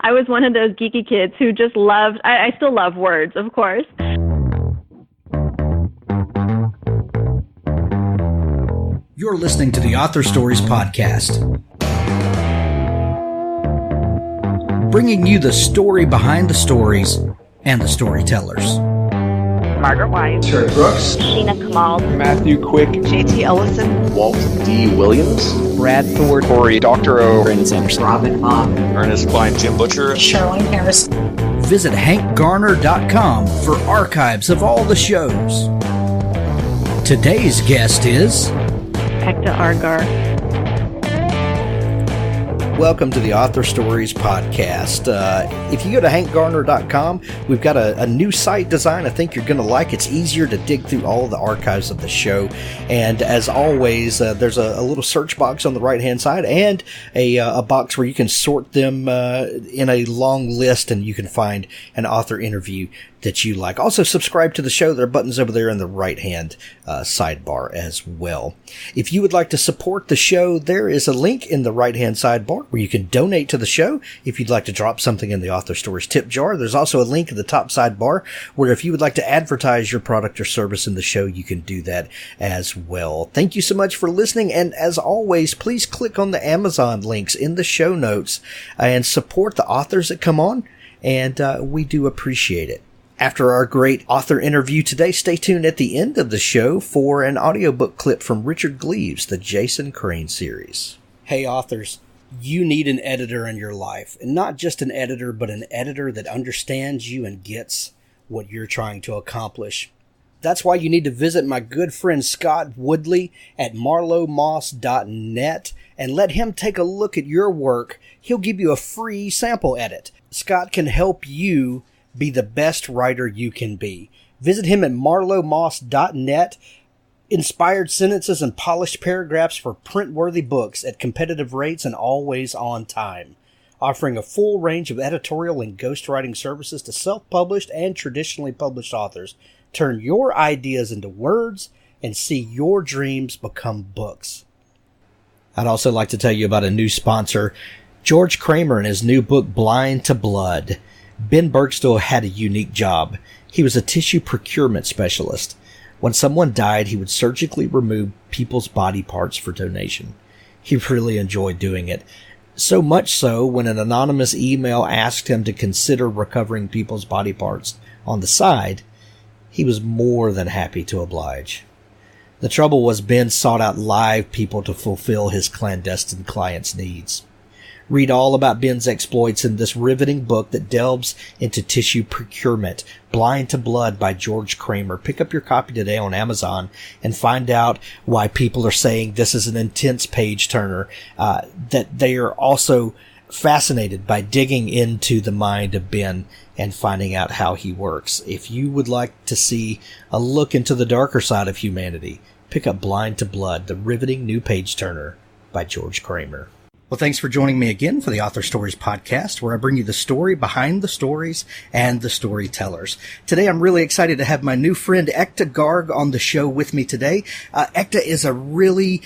I was one of those geeky kids who just loved, I still love words, of course. You're listening to the Author Stories Podcast, bringing you the story behind the stories and the storytellers. Margaret White, Terry Brooks, Sheena Kamal, Matthew Quick, J.T. Ellison, Walt D. Williams, Brad Thor, Corey Doctorow, Brandon Sanderson, Robin Hahn, Ernest Klein, Jim Butcher, Charlene Harris. Visit hankgarner.com for archives of all the shows. Today's guest is Ekta Garg. Welcome to the Author Stories Podcast. If you go to hankgarner.com, we've got a new site design I think you're going to like. It's easier to dig through all the archives of the show. And as always, there's a little search box on the right-hand side and a box where you can sort them in a long list and you can find an author interview that you like. Also, subscribe to the show. There are buttons over there in the right-hand sidebar as well. If you would like to support the show, there is a link in the right-hand sidebar where you can donate to the show if you'd like to drop something in the Author Stories tip jar. There's also a link in the top sidebar where if you would like to advertise your product or service in the show, you can do that as well. Thank you so much for listening, and as always, please click on the Amazon links in the show notes and support the authors that come on, and we do appreciate it. After our great author interview today, stay tuned at the end of the show for an audiobook clip from Richard Gleaves, the Jason Crane series. Hey authors, you need an editor in your life, and not just an editor, but an editor that understands you and gets what you're trying to accomplish. That's why you need to visit my good friend Scott Woodley at marlowemoss.net and let him take a look at your work. He'll give you a free sample edit. Scott can help you be the best writer you can be. Visit him at marlowemoss.net. Inspired sentences and polished paragraphs for print-worthy books at competitive rates and always on time. Offering a full range of editorial and ghostwriting services to self-published and traditionally published authors. Turn your ideas into words and see your dreams become books. I'd also like to tell you about a new sponsor, George Kramer and his new book, Blind to Blood. Ben Bergstall had a unique job. He was a tissue procurement specialist. When someone died, he would surgically remove people's body parts for donation. He really enjoyed doing it. So much so, when an anonymous email asked him to consider recovering people's body parts on the side, he was more than happy to oblige. The trouble was Ben sought out live people to fulfill his clandestine clients' needs. Read all about Ben's exploits in this riveting book that delves into tissue procurement, Blind to Blood by George Kramer. Pick up your copy today on Amazon and find out why people are saying this is an intense page-turner, that they are also fascinated by digging into the mind of Ben and finding out how he works. If you would like to see a look into the darker side of humanity, pick up Blind to Blood, the riveting new page-turner by George Kramer. Well, thanks for joining me again for the Author Stories Podcast, where I bring you the story behind the stories and the storytellers. Today, I'm really excited to have my new friend Ekta Garg on the show with me today. Ekta is a really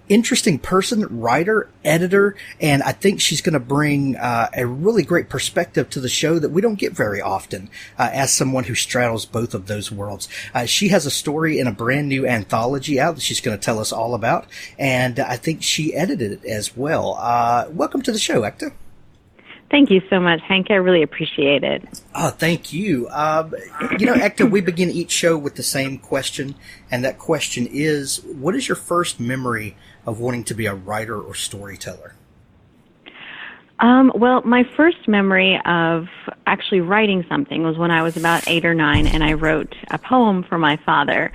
interesting person, writer, editor, and I think she's going to bring a really great perspective to the show that we don't get very often as someone who straddles both of those worlds. She has a story in a brand new anthology out that she's going to tell us all about, and I think she edited it as well. Welcome to the show, Ekta. Thank you so much, Hank. I really appreciate it. Oh, thank you. Ekta, we begin each show with the same question, and that question is, what is your first memory of wanting to be a writer or storyteller? Well, my first memory of actually writing something was when I was about 8 or 9, and I wrote a poem for my father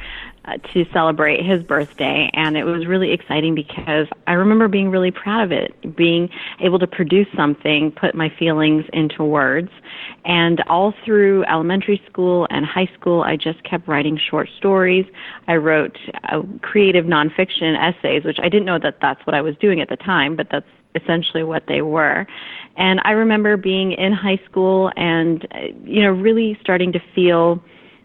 to celebrate his birthday, and it was really exciting because I remember being really proud of it, being able to produce something, put my feelings into words. And all through elementary school and high school, I just kept writing short stories. I wrote creative nonfiction essays, which I didn't know that that's what I was doing at the time, but that's essentially what they were. And I remember being in high school and, really starting to feel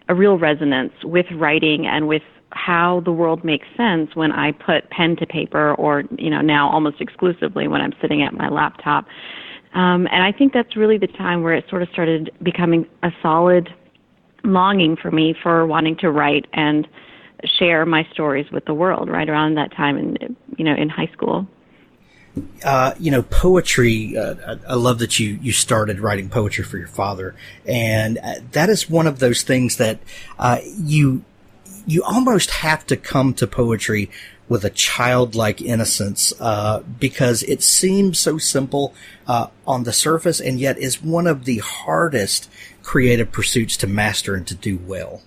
a real resonance with writing and with how the world makes sense when I put pen to paper, or, now almost exclusively when I'm sitting at my laptop. And I think that's really the time where it sort of started becoming a solid longing for me for wanting to write and share my stories with the world, right around that time in high school. Poetry, I love that you started writing poetry for your father. And that is one of those things that you almost have to come to poetry with a childlike innocence, because it seems so simple on the surface, and yet is one of the hardest creative pursuits to master and to do well.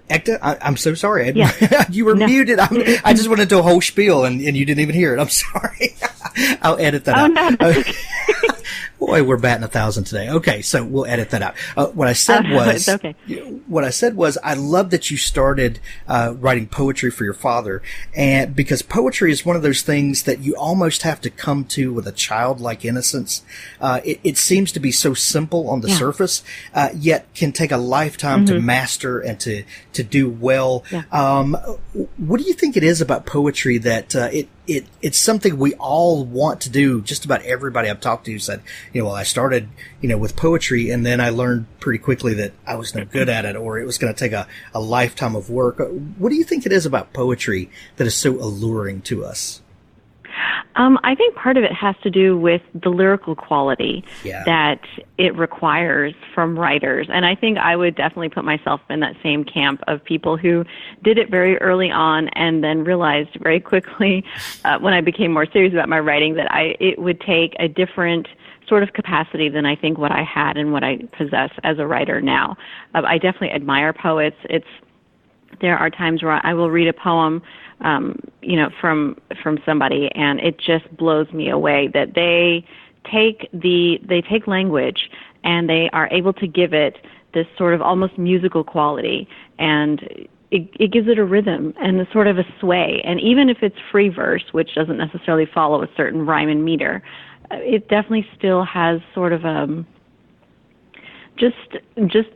Ekta, I'm so sorry. Yeah. You were muted. I just went into a whole spiel and you didn't even hear it. I'm sorry. I'll edit that out. No, that's okay. Boy, we're batting 1,000 today. Okay, so we'll edit that out. What I said was, it's okay. What I said was, I love that you started writing poetry for your father, and because poetry is one of those things that you almost have to come to with a childlike innocence. It seems to be so simple on the surface, yet can take a lifetime to master and to do well. Yeah. What do you think it is about poetry that it's something we all want to do? Just about everybody I've talked to said, well, I started, with poetry, and then I learned pretty quickly that I was no good at it, or it was going to take a lifetime of work. What do you think it is about poetry that is so alluring to us? I think part of it has to do with the lyrical quality that it requires from writers. And I think I would definitely put myself in that same camp of people who did it very early on and then realized very quickly when I became more serious about my writing that it would take a different sort of capacity than I think what I had and what I possess as a writer now. I definitely admire poets. There are times where I will read a poem from somebody, and it just blows me away that they take language and they are able to give it this sort of almost musical quality, and it gives it a rhythm and a sort of a sway. And even if it's free verse, which doesn't necessarily follow a certain rhyme and meter, it definitely still has sort of just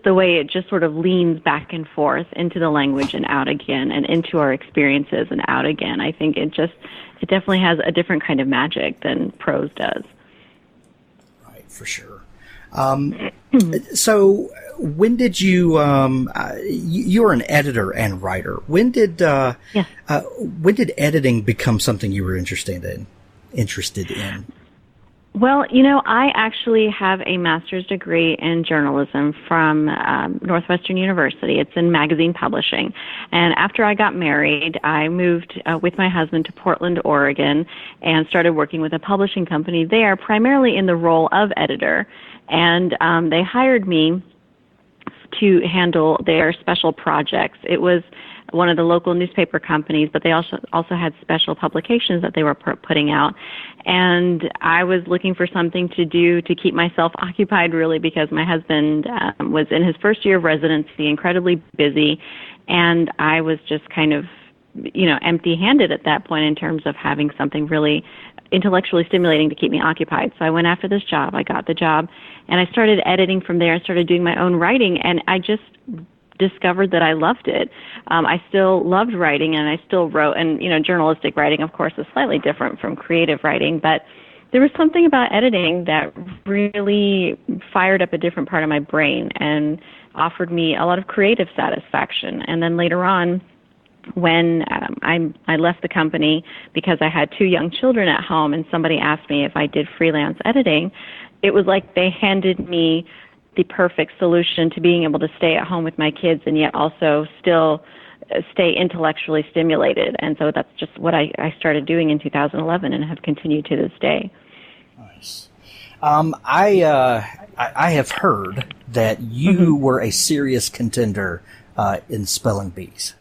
the way it just sort of leans back and forth into the language and out again, and into our experiences and out again. I think it definitely has a different kind of magic than prose does. Right, for sure. So when did you were an editor and writer. When did editing become something you were interested in? Well, I actually have a master's degree in journalism from Northwestern University. It's in magazine publishing. And after I got married, I moved with my husband to Portland, Oregon, and started working with a publishing company there, primarily in the role of editor. And they hired me to handle their special projects. It was one of the local newspaper companies, but they also had special publications that they were putting out. And I was looking for something to do to keep myself occupied, really, because my husband was in his first year of residency, incredibly busy, and I was just kind of, empty-handed at that point in terms of having something really intellectually stimulating to keep me occupied. So I went after this job. I got the job, and I started editing from there. I started doing my own writing, and I just discovered that I loved it. I still loved writing, and I still wrote, and journalistic writing, of course, is slightly different from creative writing, but there was something about editing that really fired up a different part of my brain and offered me a lot of creative satisfaction. And then later on, when I left the company because I had 2 young children at home, and somebody asked me if I did freelance editing, it was like they handed me the perfect solution to being able to stay at home with my kids and yet also still stay intellectually stimulated. And so that's just what I started doing in 2011 and have continued to this day. Nice. I have heard that you were a serious contender in spelling bees.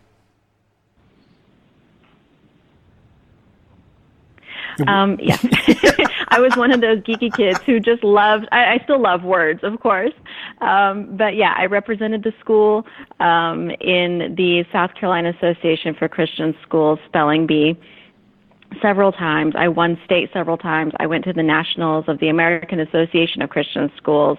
Yes. I was one of those geeky kids who just loved, I still love words, of course. But yeah, I represented the school in the South Carolina Association for Christian Schools Spelling Bee. several times. I won state several times. I went to the nationals of the American Association of Christian Schools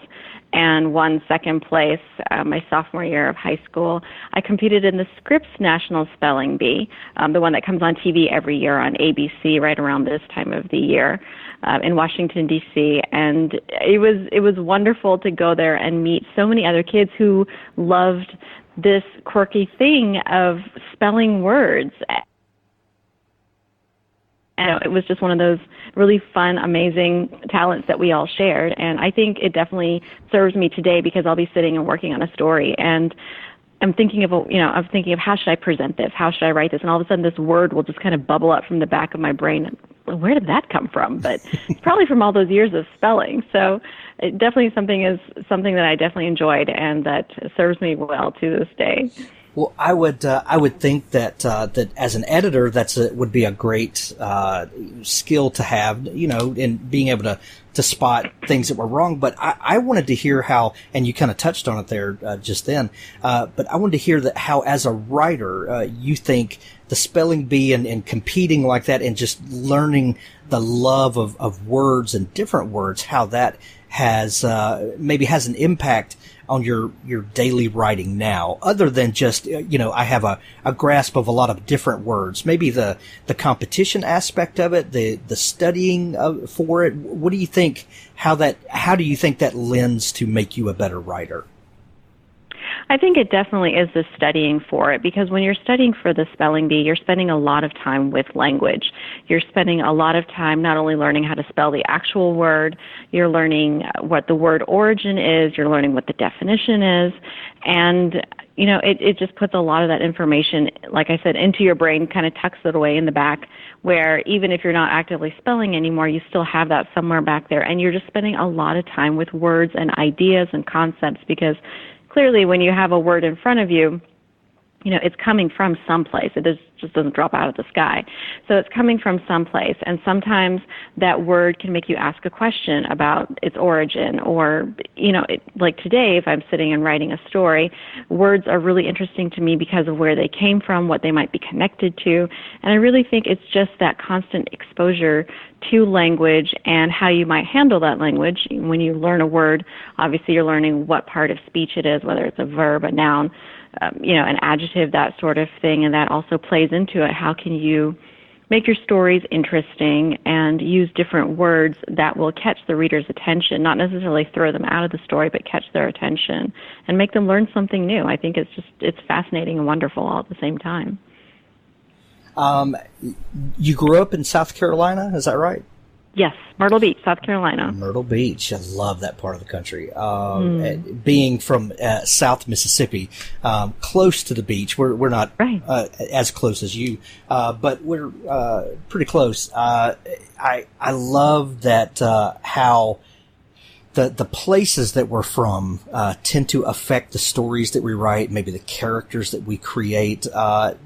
and won second place my sophomore year of high school. I competed in the Scripps National Spelling Bee, the one that comes on TV every year on ABC right around this time of the year in Washington, D.C. And it was wonderful to go there and meet so many other kids who loved this quirky thing of spelling words. And it was just one of those really fun, amazing talents that we all shared. And I think it definitely serves me today because I'll be sitting and working on a story. And I'm thinking of how should I present this? How should I write this? And all of a sudden this word will just kind of bubble up from the back of my brain. Where did that come from? But it's probably from all those years of spelling. So it definitely something that I definitely enjoyed and that serves me well to this day. Well, I would think that that as an editor, would be a great skill to have, in being able to spot things that were wrong. But I wanted to hear how, and you kind of touched on it there just then. But I wanted to hear that how, as a writer, you think the spelling bee and competing like that, and just learning the love of words and different words, how that has maybe has an impact on your daily writing now, other than just, I have a grasp of a lot of different words, maybe the competition aspect of it, the studying for it. What do you think, how do you think that lends to make you a better writer? I think it definitely is the studying for it, because when you're studying for the spelling bee, you're spending a lot of time with language. You're spending a lot of time not only learning how to spell the actual word, you're learning what the word origin is, you're learning what the definition is, and it just puts a lot of that information, like I said, into your brain, kind of tucks it away in the back, where even if you're not actively spelling anymore, you still have that somewhere back there, and you're just spending a lot of time with words and ideas and concepts, because clearly, when you have a word in front of you, it's coming from someplace. It just doesn't drop out of the sky. So it's coming from someplace. And sometimes that word can make you ask a question about its origin. Or, like today, if I'm sitting and writing a story, words are really interesting to me because of where they came from, what they might be connected to. And I really think it's just that constant exposure to language and how you might handle that language. When you learn a word, obviously you're learning what part of speech it is, whether it's a verb, a noun, an adjective, that sort of thing, and that also plays into it. How can you make your stories interesting and use different words that will catch the reader's attention, not necessarily throw them out of the story, but catch their attention and make them learn something new? I think it's fascinating and wonderful all at the same time. You grew up in South Carolina, is that right? Yes, Myrtle Beach, South Carolina. Myrtle Beach, I love that part of the country. Being from South Mississippi, close to the beach, we're not right. As close as you, but we're pretty close. I love that how the places that we're from tend to affect the stories that we write, maybe the characters that we create.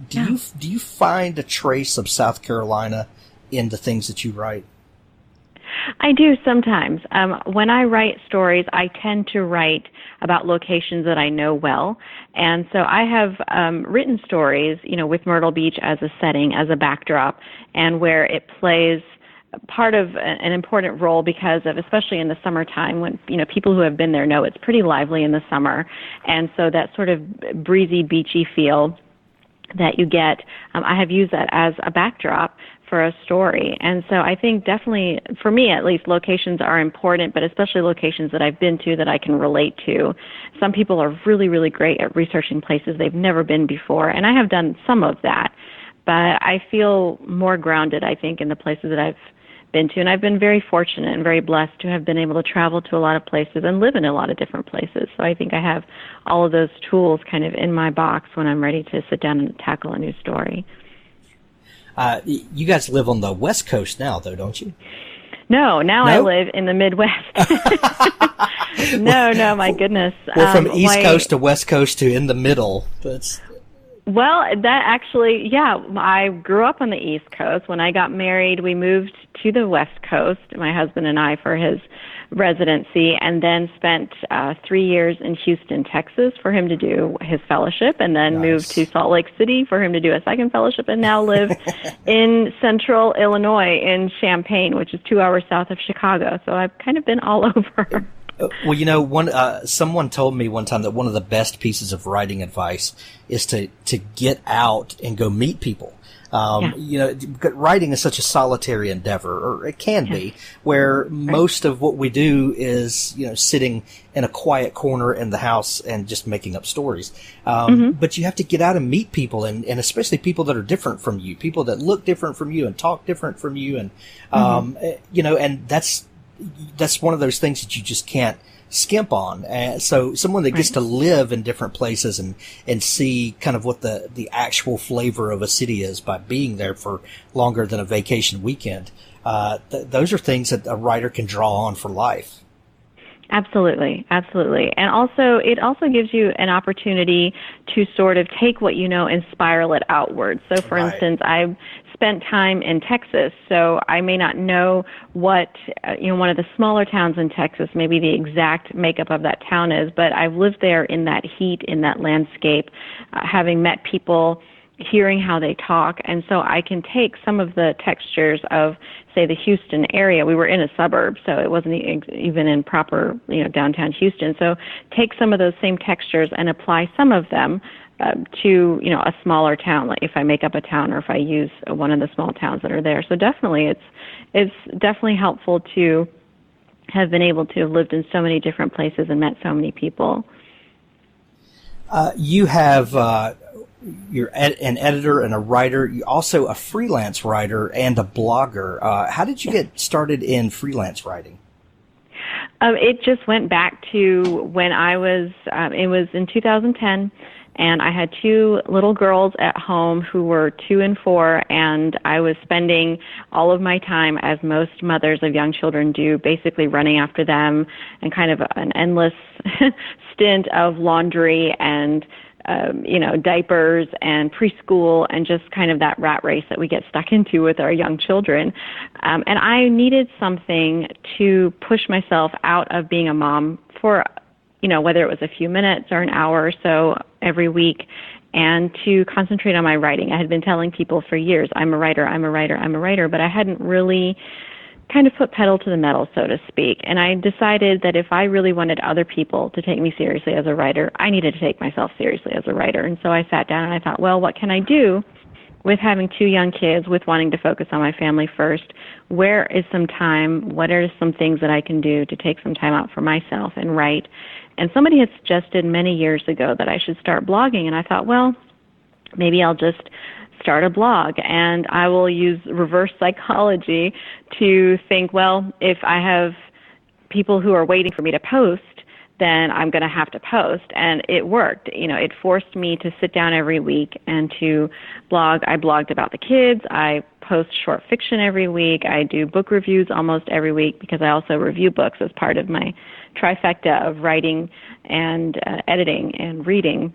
Do you find a trace of South Carolina in the things that you write? I do sometimes. When I write stories, I tend to write about locations that I know well. And so I have written stories, with Myrtle Beach as a setting, as a backdrop, and where it plays part of an important role because of, especially in the summertime, when, people who have been there know it's pretty lively in the summer. And so that sort of breezy, beachy feel that you get, I have used that as a backdrop for a story. And so I think definitely, for me at least, locations are important, but especially locations that I've been to that I can relate to. Some people are really, really great at researching places they've never been before, and I have done some of that. But I feel more grounded, I think, in the places that I've been to. And I've been very fortunate and very blessed to have been able to travel to a lot of places and live in a lot of different places. So I think I have all of those tools kind of in my box when I'm ready to sit down and tackle a new story. You guys live on the West Coast now, though, don't you? No, I live in the Midwest. No, my goodness. Well, from East Coast to West Coast to in the middle. Well, that actually, yeah, I grew up on the East Coast. When I got married, we moved to the West Coast, my husband and I, for his residency, and then spent 3 years in Houston, Texas for him to do his fellowship, and then moved to Salt Lake City for him to do a second fellowship, and now live in central Illinois in Champaign, which is 2 hours south of Chicago. So I've kind of been all over. Well, someone told me one time that one of the best pieces of writing advice is to get out and go meet people. Writing is such a solitary endeavor, or it can be, where most of what we do is, sitting in a quiet corner in the house and just making up stories. But you have to get out and meet people, and especially people that are different from you, people that look different from you and talk different from you. And, and that's one of those things that you just can't skimp on. So someone that gets to live in different places and see kind of what the actual flavor of a city is by being there for longer than a vacation weekend, those are things that a writer can draw on for life. Absolutely, absolutely. And also, it also gives you an opportunity to sort of take what you know and spiral it outward. So, for instance, I've spent time in Texas, so I may not know what, one of the smaller towns in Texas, maybe the exact makeup of that town is, but I've lived there in that heat, in that landscape, having met people, hearing how they talk, and so I can take some of the textures of, say, the Houston area. We were in a suburb, so it wasn't even in proper, downtown Houston. So take some of those same textures and apply some of them to, a smaller town, like if I make up a town or if I use one of the small towns that are there. So definitely, it's definitely helpful to have been able to have lived in so many different places and met so many people. You have you're an editor and a writer. You're also a freelance writer and a blogger. How did you get started in freelance writing? It just went back to when I was, it was in 2010, and I had 2 little girls at home who were 2 and 4, and I was spending all of my time, as most mothers of young children do, basically running after them, and kind of an endless stint of laundry and diapers and preschool, and just kind of that rat race that we get stuck into with our young children. And I needed something to push myself out of being a mom for, whether it was a few minutes or an hour or so every week, and to concentrate on my writing. I had been telling people for years, I'm a writer, but I hadn't really kind of put pedal to the metal, so to speak. And I decided that if I really wanted other people to take me seriously as a writer, I needed to take myself seriously as a writer. And so I sat down and I thought, well, what can I do with having 2 young kids, with wanting to focus on my family first? Where is some time? What are some things that I can do to take some time out for myself and write? And somebody had suggested many years ago that I should start blogging. And I thought, well, maybe I'll just start a blog, and I will use reverse psychology to think, well, if I have people who are waiting for me to post, then I'm going to have to post. And it worked. It forced me to sit down every week and to blog. I blogged about the kids. I post short fiction every week. I do book reviews almost every week, because I also review books as part of my trifecta of writing and editing and reading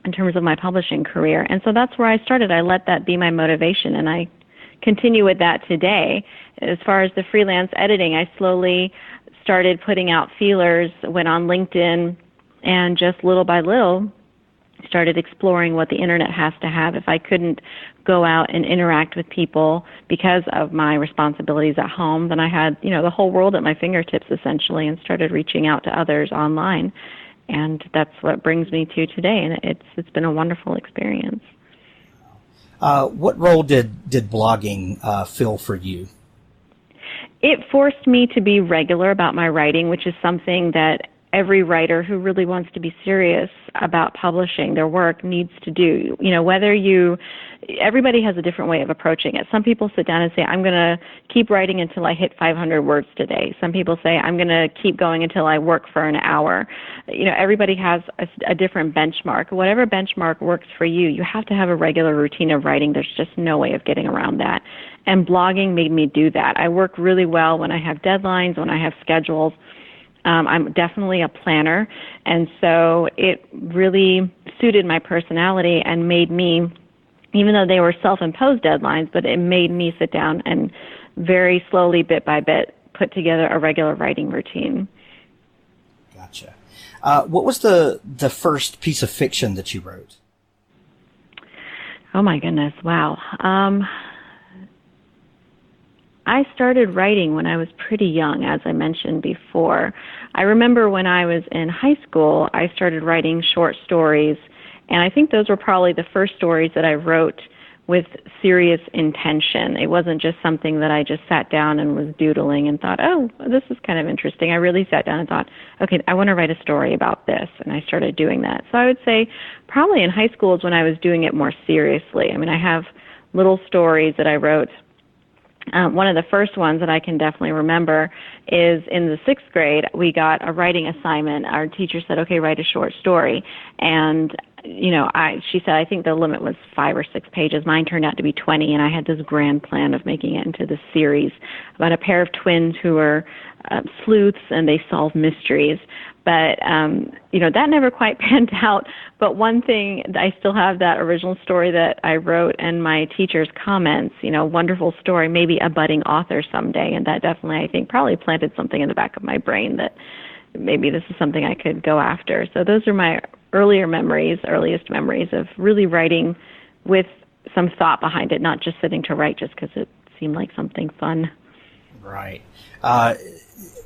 in terms of my publishing career. And so that's where I started. I let that be my motivation, and I continue with that today. As far as the freelance editing, I slowly started putting out feelers, went on LinkedIn, and just little by little started exploring what the internet has to have. If I couldn't go out and interact with people because of my responsibilities at home, then I had, the whole world at my fingertips essentially, and started reaching out to others online. And that's what brings me to today, and it's been a wonderful experience. What role did blogging fill for you? It forced me to be regular about my writing, which is something that every writer who really wants to be serious about publishing their work needs to do. Everybody has a different way of approaching it. Some people sit down and say, I'm going to keep writing until I hit 500 words today. Some people say, I'm going to keep going until I work for an hour. Everybody has a different benchmark. Whatever benchmark works for you, you have to have a regular routine of writing. There's just no way of getting around that. And blogging made me do that. I work really well when I have deadlines, when I have schedules. I'm definitely a planner, and so it really suited my personality and made me, even though they were self-imposed deadlines, but it made me sit down and very slowly, bit by bit, put together a regular writing routine. Gotcha. What was the first piece of fiction that you wrote? Oh my goodness, wow. I started writing when I was pretty young, as I mentioned before. I remember when I was in high school, I started writing short stories, and I think those were probably the first stories that I wrote with serious intention. It wasn't just something that I just sat down and was doodling and thought, oh, this is kind of interesting. I really sat down and thought, okay, I want to write a story about this, and I started doing that. So I would say probably in high school is when I was doing it more seriously. I mean, I have little stories that I wrote. One of the first ones that I can definitely remember is in the 6th grade, we got a writing assignment. Our teacher said, okay, write a short story. And, she said, I think the limit was 5 or 6 pages. Mine turned out to be 20, and I had this grand plan of making it into this series about a pair of twins who were sleuths, and they solve mysteries. But, that never quite panned out. But one thing, I still have that original story that I wrote and my teacher's comments, wonderful story, maybe a budding author someday. And that definitely, I think, probably planted something in the back of my brain that maybe this is something I could go after. So those are my earliest memories of really writing with some thought behind it, not just sitting to write just because it seemed like something fun. Right.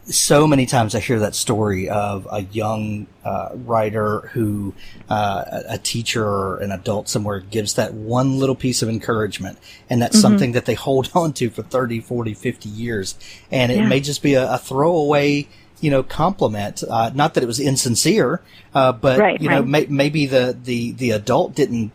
So many times I hear that story of a young writer who a teacher or an adult somewhere gives that one little pice of encouragement, and that's something that they hold on to for 30, 40, 50 years. And it may just be a throwaway, compliment. Not that it was insincere, but, maybe the adult didn't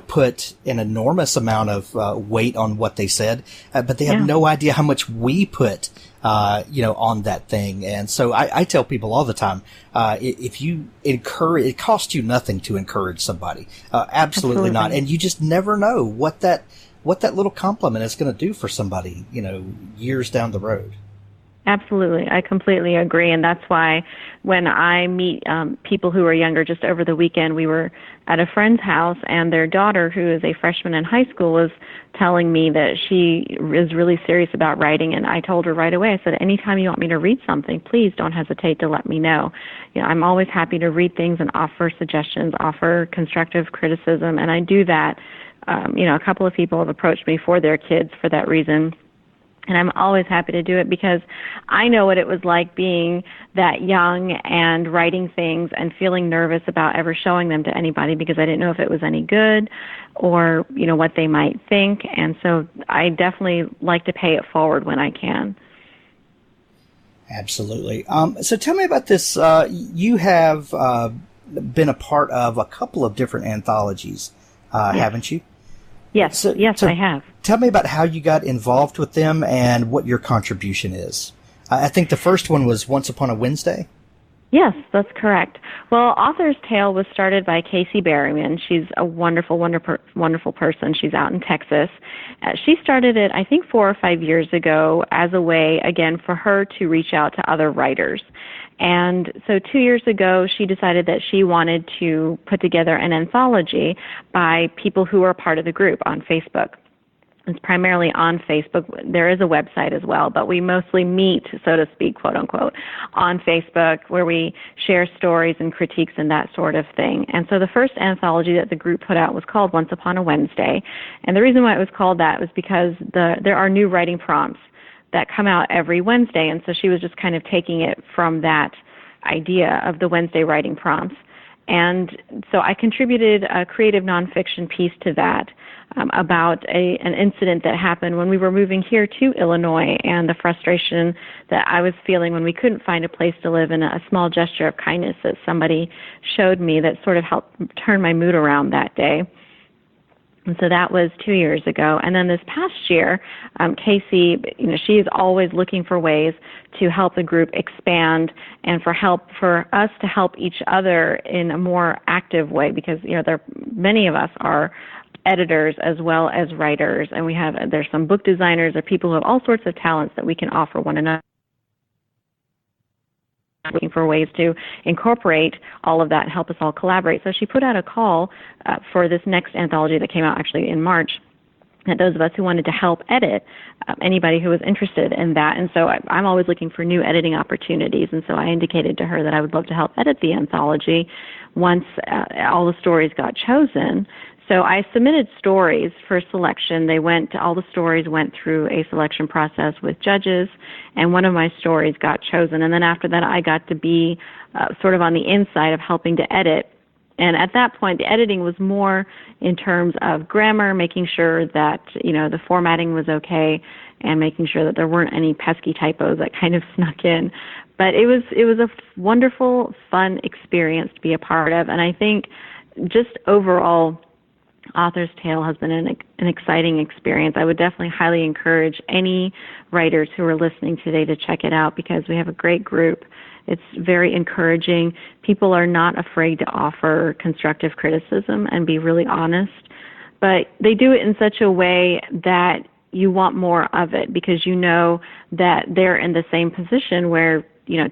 put an enormous amount of weight on what they said, but they have no idea how much we put on that thing. And so I tell people all the time, if you encourage, it costs you nothing to encourage somebody. Absolutely not. And you just never know what that little compliment is going to do for somebody, years down the road. Absolutely. I completely agree. And that's why when I meet people who are younger, just over the weekend, we were at a friend's house, and their daughter, who is a freshman in high school, was telling me that she is really serious about writing. And I told her right away, I said, anytime you want me to read something, please don't hesitate to let me know. I'm always happy to read things and offer suggestions, offer constructive criticism. And I do that. A couple of people have approached me for their kids for that reason. And I'm always happy to do it because I know what it was like being that young and writing things and feeling nervous about ever showing them to anybody because I didn't know if it was any good or, what they might think. And so I definitely like to pay it forward when I can. Absolutely. So tell me about this. You have been a part of a couple of different anthologies, haven't you? Yes, so I have. Tell me about how you got involved with them and what your contribution is. I think the first one was Once Upon a Wednesday. Yes, that's correct. Well, Author's Tale was started by Casey Berryman. She's a wonderful, wonderful person. She's out in Texas. She started it, I think, 4 or 5 years ago as a way, again, for her to reach out to other writers. And so 2 years ago, she decided that she wanted to put together an anthology by people who are part of the group on Facebook. It's primarily on Facebook. There is a website as well, but we mostly meet, so to speak, quote unquote, on Facebook, where we share stories and critiques and that sort of thing. And so the first anthology that the group put out was called Once Upon a Wednesday. And the reason why it was called that was because there are new writing prompts that come out every Wednesday. And so she was just kind of taking it from that idea of the Wednesday writing prompts. And so I contributed a creative nonfiction piece to that about an incident that happened when we were moving here to Illinois and the frustration that I was feeling when we couldn't find a place to live, and a small gesture of kindness that somebody showed me that sort of helped turn my mood around that day. And so that was 2 years ago. And then this past year, Casey, she is always looking for ways to help the group expand and for us to help each other in a more active way, because, many of us are editors as well as writers, and there's some book designers or people who have all sorts of talents that we can offer one another. looking for ways to incorporate all of that and help us all collaborate. So she put out a call for this next anthology that came out actually in March, that those of us who wanted to help edit, anybody who was interested in that. And so I'm always looking for new editing opportunities. And so I indicated to her that I would love to help edit the anthology once all the stories got chosen. So I submitted stories for selection. All the stories went through a selection process with judges, and one of my stories got chosen. And then after that, I got to be sort of on the inside of helping to edit. And at that point, the editing was more in terms of grammar, making sure that, the formatting was okay, and making sure that there weren't any pesky typos that kind of snuck in. But it was a wonderful, fun experience to be a part of. And I think just overall, Author's Tale has been an exciting experience. I would definitely highly encourage any writers who are listening today to check it out, because we have a great group. It's very encouraging. People are not afraid to offer constructive criticism and be really honest, but they do it in such a way that you want more of it, because you know that they're in the same position where,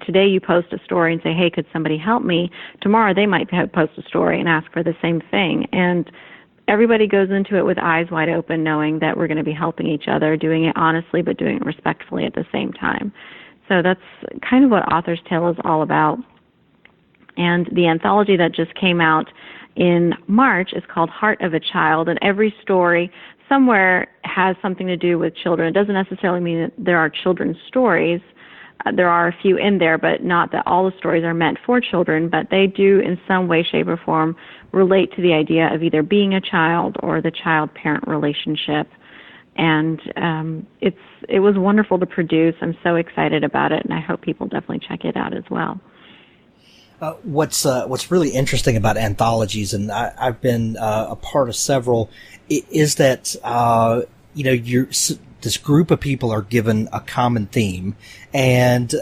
today you post a story and say, hey, could somebody help me? Tomorrow they might post a story and ask for the same thing. And everybody goes into it with eyes wide open, knowing that we're going to be helping each other, doing it honestly, but doing it respectfully at the same time. So that's kind of what Author's Tale is all about. And the anthology that just came out in March is called Heart of a Child, and every story somewhere has something to do with children. It doesn't necessarily mean that there are children's stories. There are a few in there, but not that all the stories are meant for children, but they do in some way, shape, or form relate to the idea of either being a child or the child-parent relationship. And it was wonderful to produce. I'm so excited about it, and I hope people definitely check it out as well. What's really interesting about anthologies, and I've been a part of several, is that this group of people are given a common theme, and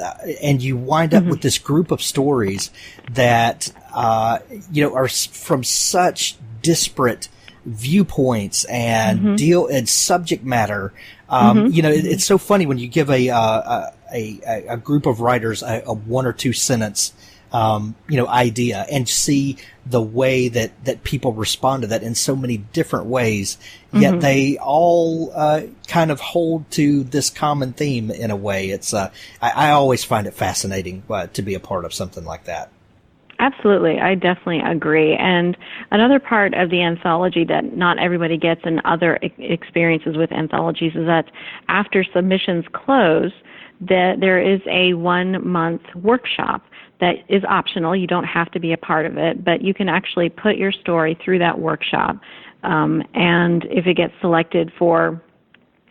you wind up with this group of stories that are from such disparate viewpoints and deal and subject matter. It's so funny when you give a group of writers a one or two sentence idea, and see the way that people respond to that in so many different ways, yet they all kind of hold to this common theme in a way. It's I always find it fascinating to be a part of something like that. Absolutely. I definitely agree. And another part of the anthology that not everybody gets in other experiences with anthologies is that after submissions close, that there is a 1-month workshop that is optional. You don't have to be a part of it, but you can actually put your story through that workshop. And if it gets selected for,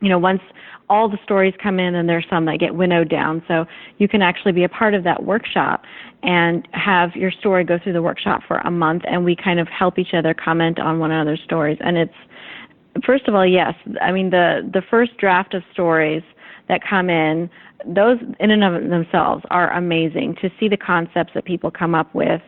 once all the stories come in, and there's some that get winnowed down, so you can actually be a part of that workshop and have your story go through the workshop for a month, and we kind of help each other comment on one another's stories. And it's, first of all, yes, I mean, the first draft of stories that come in, those in and of themselves are amazing. To see the concepts that people come up with.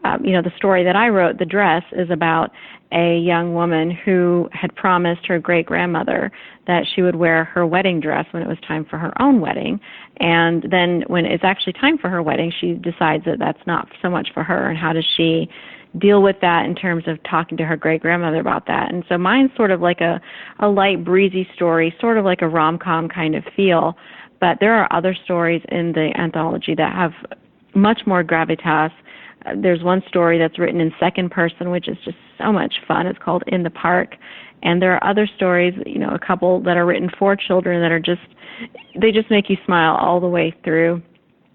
The story that I wrote, The Dress, is about a young woman who had promised her great-grandmother that she would wear her wedding dress when it was time for her own wedding. And then when it's actually time for her wedding, she decides that that's not so much for her, and how does she deal with that in terms of talking to her great-grandmother about that. And so mine's sort of like a light, breezy story, sort of like a rom-com kind of feel. But there are other stories in the anthology that have much more gravitas. There's one story that's written in second person, which is just so much fun. It's called In the Park. And there are other stories, a couple that are written for children that are they just make you smile all the way through.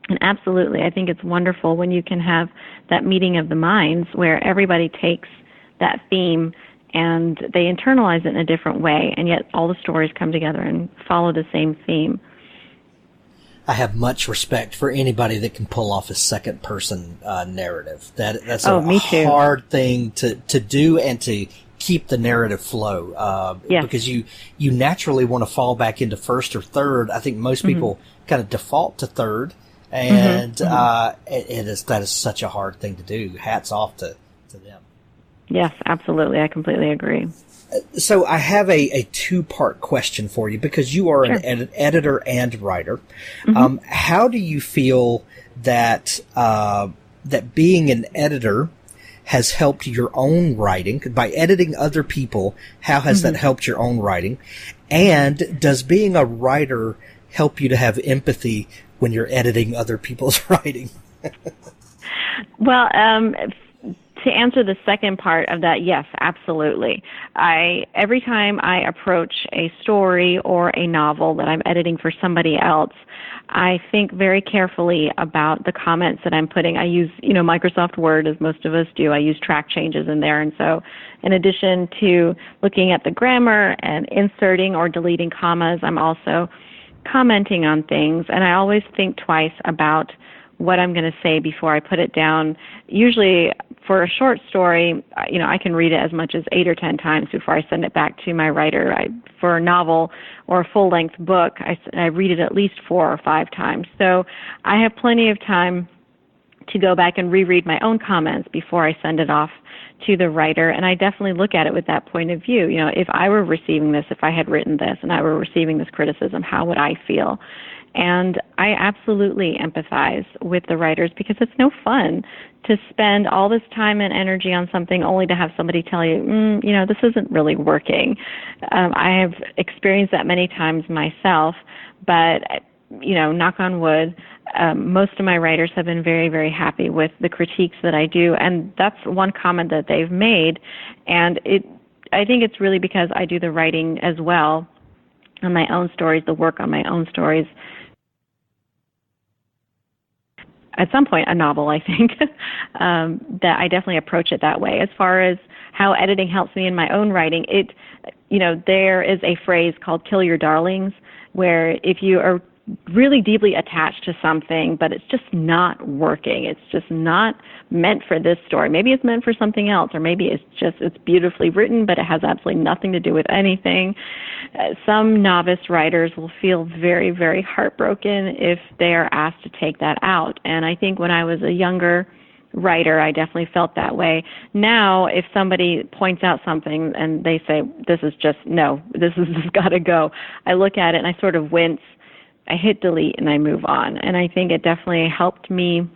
And absolutely, I think it's wonderful when you can have that meeting of the minds where everybody takes that theme and they internalize it in a different way, and yet all the stories come together and follow the same theme. I have much respect for anybody that can pull off a second-person narrative. That's me too. Hard thing to do and to keep the narrative flow. Yes. Because you naturally want to fall back into first or third. I think most people kind of default to third, and that is such a hard thing to do. Hats off to them. Yes, absolutely. I completely agree. So I have a two-part question for you, because you are an editor and writer. Mm-hmm. How do you feel that that being an editor has helped your own writing? By editing other people, how has that helped your own writing? And does being a writer help you to have empathy when you're editing other people's writing? Well, to answer the second part of that, yes, absolutely. Every time I approach a story or a novel that I'm editing for somebody else, I think very carefully about the comments that I'm putting. I use, Microsoft Word, as most of us do. I use track changes in there. And so in addition to looking at the grammar and inserting or deleting commas, I'm also commenting on things. And I always think twice about what I'm going to say before I put it down. Usually for a short story, I can read it as much as 8 or 10 times before I send it back to my writer. For a novel or a full-length book, I read it at least 4 or 5 times. So I have plenty of time to go back and reread my own comments before I send it off to the writer, and I definitely look at it with that point of view. If I were receiving this, if I had written this and I were receiving this criticism, how would I feel? And I absolutely empathize with the writers, because it's no fun to spend all this time and energy on something only to have somebody tell you, this isn't really working. I have experienced that many times myself, but, knock on wood, most of my writers have been very, very happy with the critiques that I do, and that's one comment that they've made. And I think it's really because I do the writing as well on my own stories, the work on my own stories. At some point, a novel, I think, that I definitely approach it that way. As far as how editing helps me in my own writing, there is a phrase called "kill your darlings," where if you are really deeply attached to something, but it's just not working, it's just not meant for this story. Maybe it's meant for something else, or maybe it's beautifully written, but it has absolutely nothing to do with anything. Some novice writers will feel very, very heartbroken if they are asked to take that out. And I think when I was a younger writer, I definitely felt that way. Now, if somebody points out something and they say, this has got to go, I look at it and I sort of wince, I hit delete, and I move on. And I think it definitely helped me.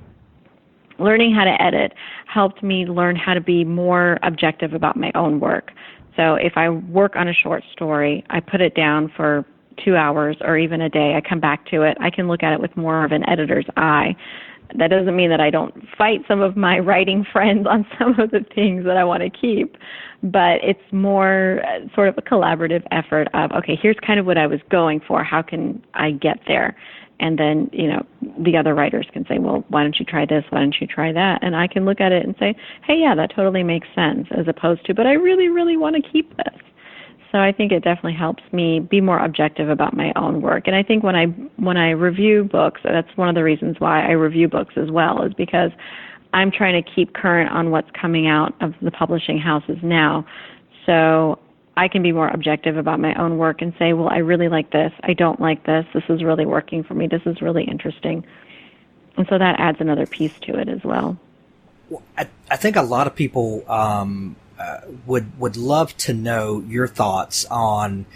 Learning how to edit helped me learn how to be more objective about my own work. So if I work on a short story, I put it down for 2 hours or even a day. I come back to it. I can look at it with more of an editor's eye. That doesn't mean that I don't fight some of my writing friends on some of the things that I want to keep, but it's more sort of a collaborative effort of, okay, here's kind of what I was going for. How can I get there? And then, the other writers can say, well, why don't you try this? Why don't you try that? And I can look at it and say, hey, yeah, that totally makes sense, as opposed to, but I really, really want to keep this. So I think it definitely helps me be more objective about my own work. And I think when I review books, that's one of the reasons why I review books as well, is because I'm trying to keep current on what's coming out of the publishing houses now. So I can be more objective about my own work and say, well, I really like this. I don't like this. This is really working for me. This is really interesting. And so that adds another piece to it as well. Well, I think a lot of people would love to know your thoughts on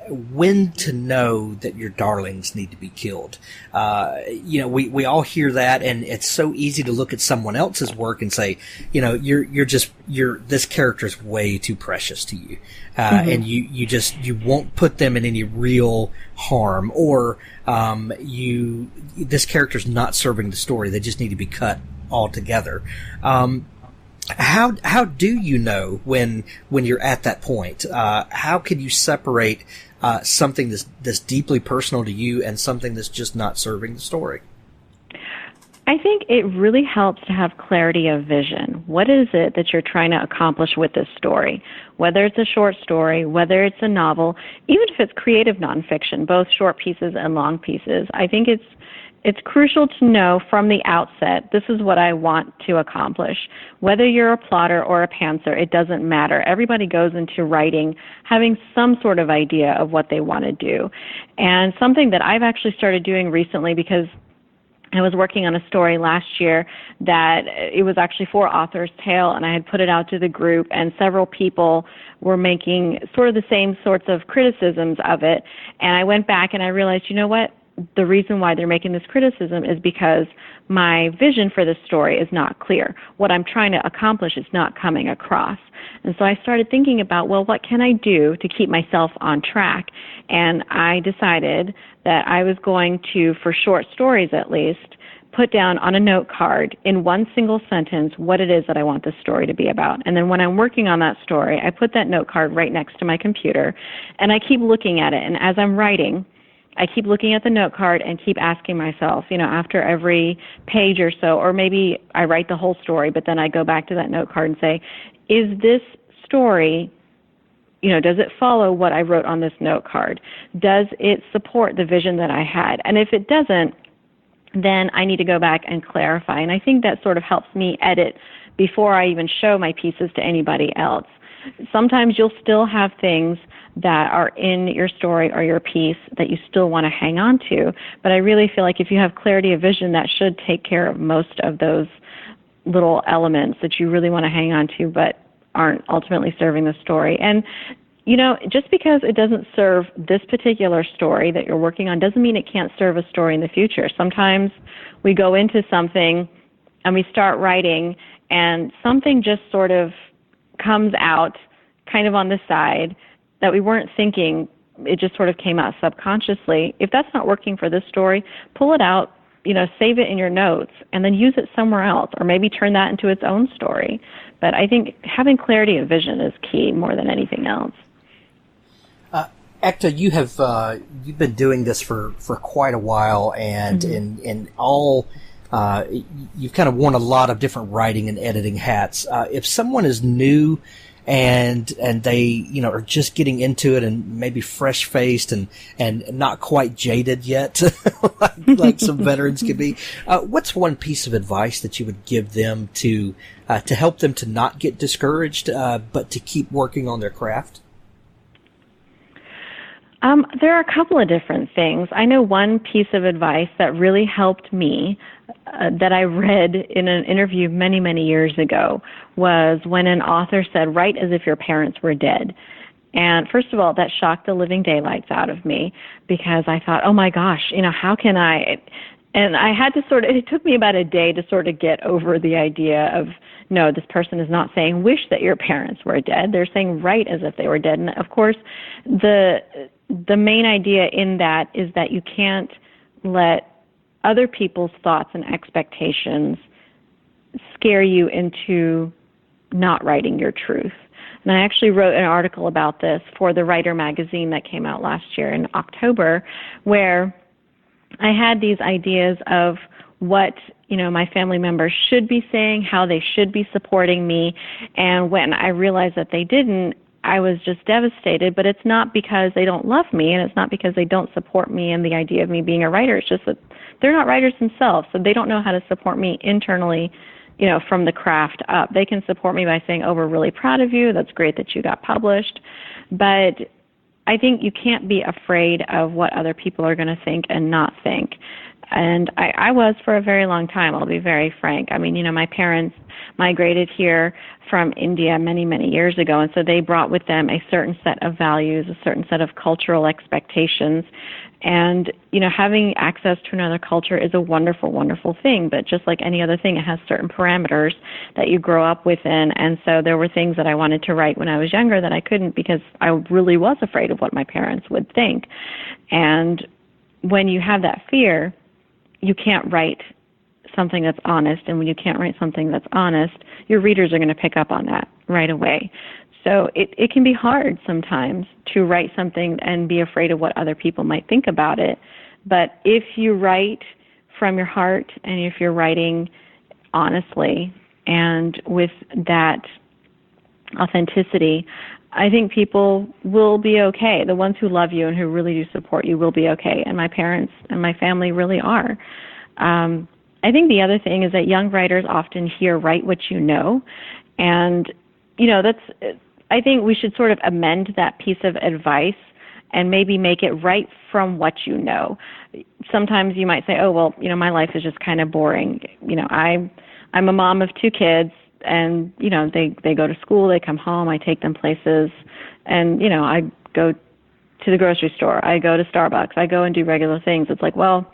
when to know that your darlings need to be killed. We all hear that, and it's so easy to look at someone else's work and say, this character's way too precious to you, and you won't put them in any real harm, or this character's not serving the story. They just need to be cut altogether. How do you know when you're at that point? How can you separate something that's deeply personal to you and something that's just not serving the story? I think it really helps to have clarity of vision. What is it that you're trying to accomplish with this story? Whether it's a short story, whether it's a novel, even if it's creative nonfiction, both short pieces and long pieces, I think it's crucial to know from the outset, this is what I want to accomplish. Whether you're a plotter or a pantser, it doesn't matter. Everybody goes into writing having some sort of idea of what they want to do. And something that I've actually started doing recently, because I was working on a story last year that it was actually for Author's Tale, and I had put it out to the group, and several people were making sort of the same sorts of criticisms of it. And I went back and I realized, you know what? The reason why they're making this criticism is because my vision for this story is not clear. What I'm trying to accomplish is not coming across. And so I started thinking about, well, what can I do to keep myself on track? And I decided that I was going to, for short stories at least, put down on a note card in one single sentence what it is that I want the story to be about. And then when I'm working on that story, I put that note card right next to my computer, and I keep looking at it. And as I'm writing, I keep looking at the note card and keep asking myself, after every page or so, or maybe I write the whole story, but then I go back to that note card and say, is this story, does it follow what I wrote on this note card? Does it support the vision that I had? And if it doesn't, then I need to go back and clarify. And I think that sort of helps me edit before I even show my pieces to anybody else. Sometimes you'll still have things that are in your story or your piece that you still want to hang on to, but I really feel like if you have clarity of vision, that should take care of most of those little elements that you really want to hang on to but aren't ultimately serving the story. And just because it doesn't serve this particular story that you're working on doesn't mean it can't serve a story in the future. Sometimes we go into something and we start writing and something just sort of comes out kind of on the side that we weren't thinking. It just sort of came out subconsciously. If that's not working for this story, pull it out, save it in your notes, and then use it somewhere else, or maybe turn that into its own story. But I think having clarity of vision is key more than anything else. Ekta, you've been doing this for quite a while, and in all you've kind of worn a lot of different writing and editing hats. If someone is new and they are just getting into it and maybe fresh faced and not quite jaded yet, like some veterans could be, what's one piece of advice that you would give them to help them to not get discouraged, but to keep working on their craft? There are a couple of different things. I know one piece of advice that really helped me that I read in an interview many, many years ago was when an author said, write as if your parents were dead. And first of all, that shocked the living daylights out of me because I thought, oh my gosh, how can I? And I had to it took me about a day to sort of get over the idea of, no, this person is not saying wish that your parents were dead. They're saying write as if they were dead. And of course, the main idea in that is that you can't let other people's thoughts and expectations scare you into not writing your truth. And I actually wrote an article about this for the Writer magazine that came out last year in October, where I had these ideas of what my family members should be saying, how they should be supporting me, and when I realized that they didn't, I was just devastated. But it's not because they don't love me, and it's not because they don't support me and the idea of me being a writer. It's just that they're not writers themselves, so they don't know how to support me internally, from the craft up. They can support me by saying, oh, we're really proud of you. That's great that you got published. But I think you can't be afraid of what other people are going to think and not think. And I was for a very long time, I'll be very frank. I mean, my parents migrated here from India many, many years ago, and so they brought with them a certain set of values, a certain set of cultural expectations. And, having access to another culture is a wonderful, wonderful thing, but just like any other thing, it has certain parameters that you grow up within. And so there were things that I wanted to write when I was younger that I couldn't because I really was afraid of what my parents would think. And when you have that fear, you can't write something that's honest, and when you can't write something that's honest, your readers are going to pick up on that right away. So it can be hard sometimes to write something and be afraid of what other people might think about it. But if you write from your heart, and if you're writing honestly and with that authenticity, I think people will be okay. The ones who love you and who really do support you will be okay. And my parents and my family really are. I think the other thing is that young writers often hear write what you know. And, I think we should sort of amend that piece of advice and maybe make it right from what you know. Sometimes you might say, oh, well, my life is just kind of boring. I'm a mom of 2 kids, and, they go to school, they come home, I take them places, and, I go to the grocery store, I go to Starbucks, I go and do regular things. It's like, well,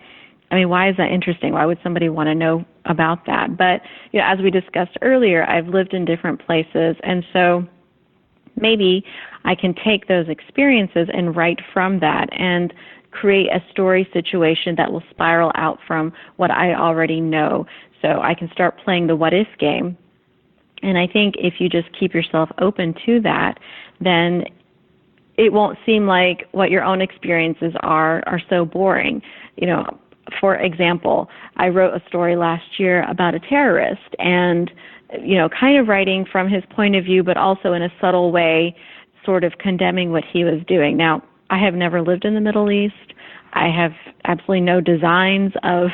why is that interesting? Why would somebody want to know about that? But, as we discussed earlier, I've lived in different places, and so maybe I can take those experiences and write from that and create a story situation that will spiral out from what I already know. So I can start playing the what if game. And I think if you just keep yourself open to that, then it won't seem like what your own experiences are so boring. For example, I wrote a story last year about a terrorist, and kind of writing from his point of view, but also in a subtle way, sort of condemning what he was doing. Now, I have never lived in the Middle East. I have absolutely no designs of,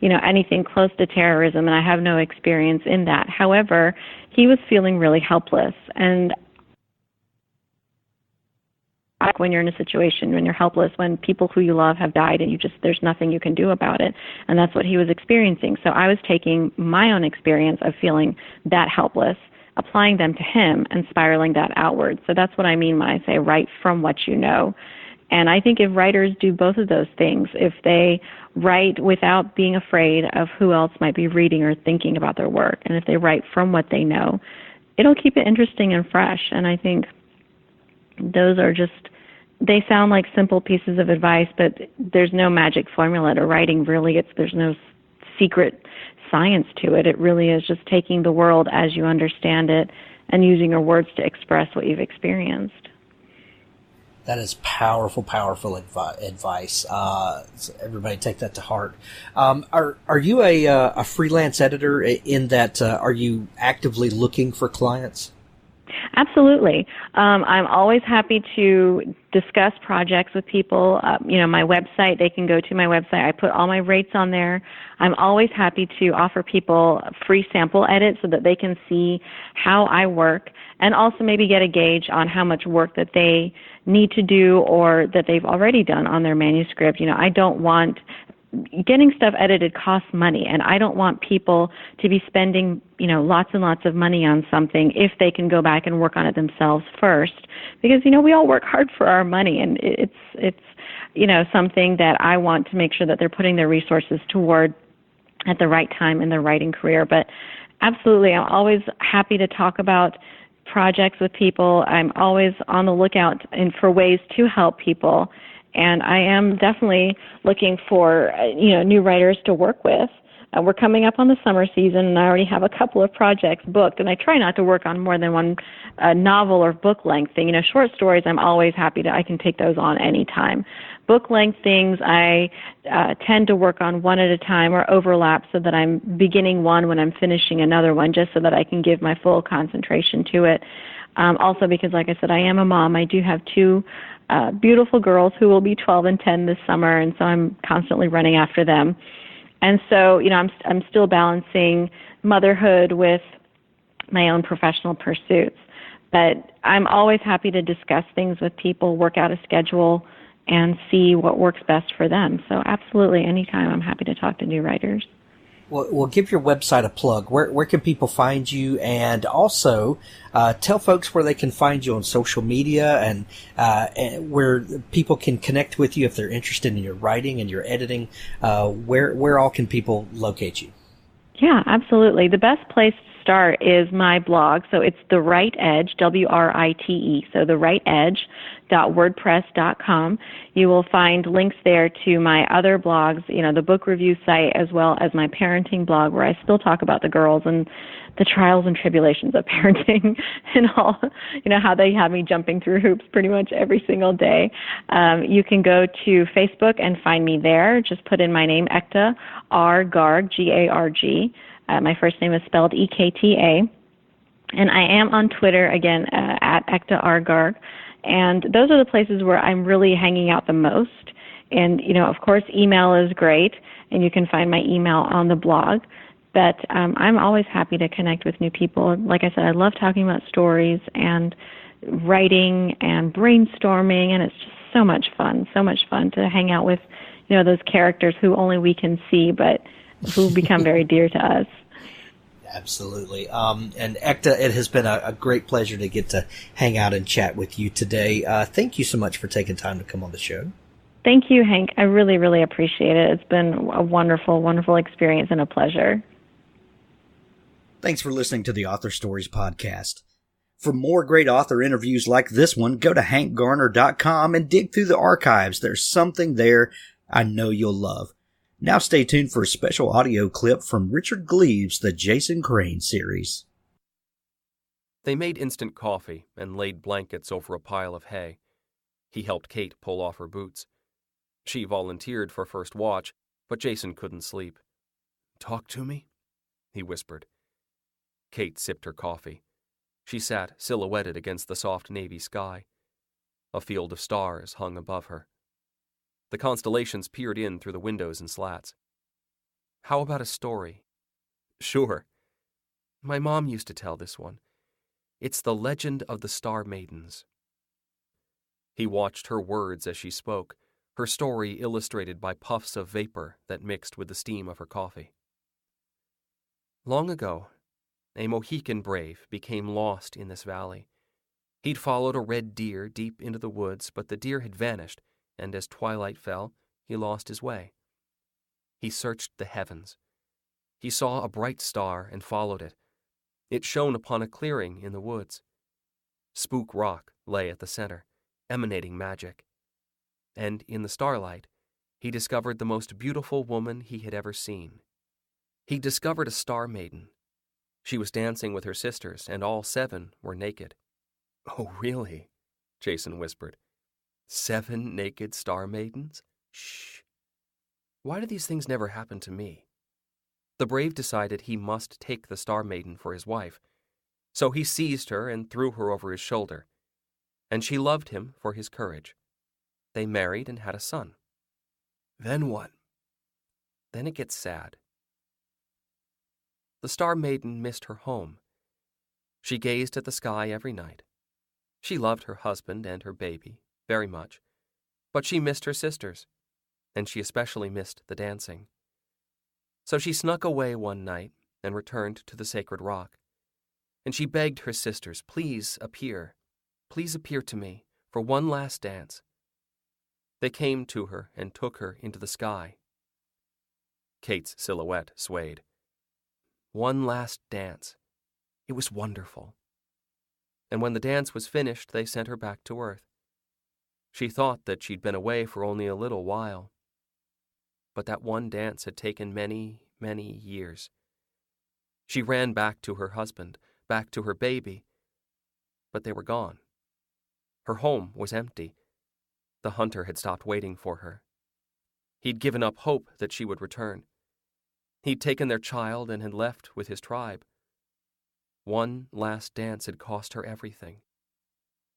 anything close to terrorism, and I have no experience in that. However, he was feeling really helpless, and when you're in a situation, when you're helpless, when people who you love have died and there's nothing you can do about it. And that's what he was experiencing. So I was taking my own experience of feeling that helpless, applying them to him, and spiraling that outward. So that's what I mean when I say write from what you know. And I think if writers do both of those things, if they write without being afraid of who else might be reading or thinking about their work, and if they write from what they know, it'll keep it interesting and fresh. And I think those are they sound like simple pieces of advice, but there's no magic formula to writing, really. There's no secret science to it. It really is just taking the world as you understand it and using your words to express what you've experienced. That is powerful, powerful advice. So everybody take that to heart. Are you a freelance editor in that, are you actively looking for clients? Absolutely. I'm always happy to discuss projects with people. My website, they can go to my website. I put all my rates on there. I'm always happy to offer people free sample edits so that they can see how I work, and also maybe get a gauge on how much work that they need to do or that they've already done on their manuscript. I don't want getting stuff edited costs money, and I don't want people to be spending, lots and lots of money on something if they can go back and work on it themselves first. Because, we all work hard for our money, and it's something that I want to make sure that they're putting their resources toward at the right time in their writing career. But absolutely, I'm always happy to talk about projects with people. I'm always on the lookout for ways to help people. And I am definitely looking for, new writers to work with. We're coming up on the summer season, and I already have a couple of projects booked, and I try not to work on more than one novel or book length thing. Short stories, I'm always happy I can take those on anytime. Book length things, I tend to work on one at a time or overlap so that I'm beginning one when I'm finishing another one, just so that I can give my full concentration to it. Also because, like I said, I am a mom. I do have 2 beautiful girls who will be 12 and 10 this summer, and so I'm constantly running after them. And so, I'm still balancing motherhood with my own professional pursuits. But I'm always happy to discuss things with people, work out a schedule, and see what works best for them. So absolutely, anytime I'm happy to talk to new writers. Well, give your website a plug. Where can people find you? And also, tell folks where they can find you on social media and where people can connect with you if they're interested in your writing and your editing. Where all can people locate you? Yeah, absolutely. The best place to start is my blog. So it's The Right Edge, WRITE. So therightedge.wordpress.com. You will find links there to my other blogs, the book review site, as well as my parenting blog, where I still talk about the girls and the trials and tribulations of parenting and all, how they have me jumping through hoops pretty much every single day. You can go to Facebook and find me there. Just put in my name, Ekta R. Garg, G-A-R-G. My first name is spelled E-K-T-A. And I am on Twitter, again, at Ekta R. Garg. And those are the places where I'm really hanging out the most. And, of course, email is great, and you can find my email on the blog. But I'm always happy to connect with new people. Like I said, I love talking about stories and writing and brainstorming, and it's just so much fun to hang out with, those characters who only we can see, but who become very dear to us. Absolutely. And Ekta, it has been a great pleasure to get to hang out and chat with you today. Thank you so much for taking time to come on the show. Thank you, Hank. I really, really appreciate it. It's been a wonderful, wonderful experience and a pleasure. Thanks for listening to the Author Stories podcast. For more great author interviews like this one, go to hankgarner.com and dig through the archives. There's something there I know you'll love. Now stay tuned for a special audio clip from Richard Gleaves' The Jason Crane series. They made instant coffee and laid blankets over a pile of hay. He helped Kate pull off her boots. She volunteered for first watch, but Jason couldn't sleep. "Talk to me?" he whispered. Kate sipped her coffee. She sat silhouetted against the soft navy sky. A field of stars hung above her. The constellations peered in through the windows and slats. "How about a story?" "Sure. My mom used to tell this one. It's the legend of the Star Maidens." He watched her words as she spoke, her story illustrated by puffs of vapor that mixed with the steam of her coffee. Long ago, a Mohican brave became lost in this valley. He'd followed a red deer deep into the woods, but the deer had vanished, and as twilight fell, he lost his way. He searched the heavens. He saw a bright star and followed it. It shone upon a clearing in the woods. Spook Rock lay at the center, emanating magic. And in the starlight, he discovered the most beautiful woman he had ever seen. He discovered a star maiden. She was dancing with her sisters, and all 7 were naked. "Oh, really?" Jason whispered. 7 naked star maidens? Shh. Why do these things never happen to me? The brave decided he must take the star maiden for his wife, so he seized her and threw her over his shoulder, and she loved him for his courage. They married and had a son. Then what? Then it gets sad. The star maiden missed her home. She gazed at the sky every night. She loved her husband and her baby very much, but she missed her sisters, and she especially missed the dancing. So she snuck away one night and returned to the sacred rock, and she begged her sisters, please appear to me for one last dance. They came to her and took her into the sky. Kate's silhouette swayed. One last dance. It was wonderful. And when the dance was finished, they sent her back to Earth. She thought that she'd been away for only a little while. But that one dance had taken many, many years. She ran back to her husband, back to her baby, but they were gone. Her home was empty. The hunter had stopped waiting for her. He'd given up hope that she would return. He'd taken their child and had left with his tribe. One last dance had cost her everything,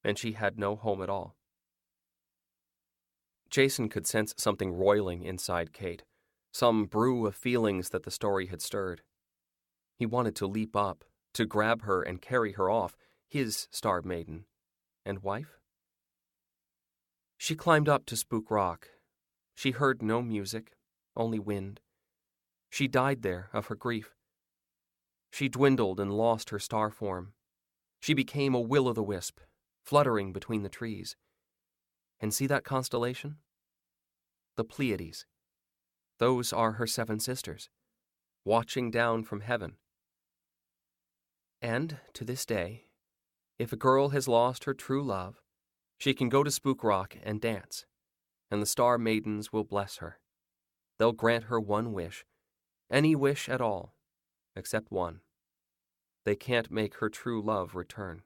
and she had no home at all. Jason could sense something roiling inside Kate, some brew of feelings that the story had stirred. He wanted to leap up, to grab her and carry her off, his star maiden and wife. She climbed up to Spook Rock. She heard no music, only wind. She died there of her grief. She dwindled and lost her star form. She became a will-o'-the-wisp, fluttering between the trees. And see that constellation? The Pleiades. Those are her 7 sisters, watching down from heaven. And, to this day, if a girl has lost her true love, she can go to Spook Rock and dance, and the star maidens will bless her. They'll grant her one wish, any wish at all, except one. They can't make her true love return.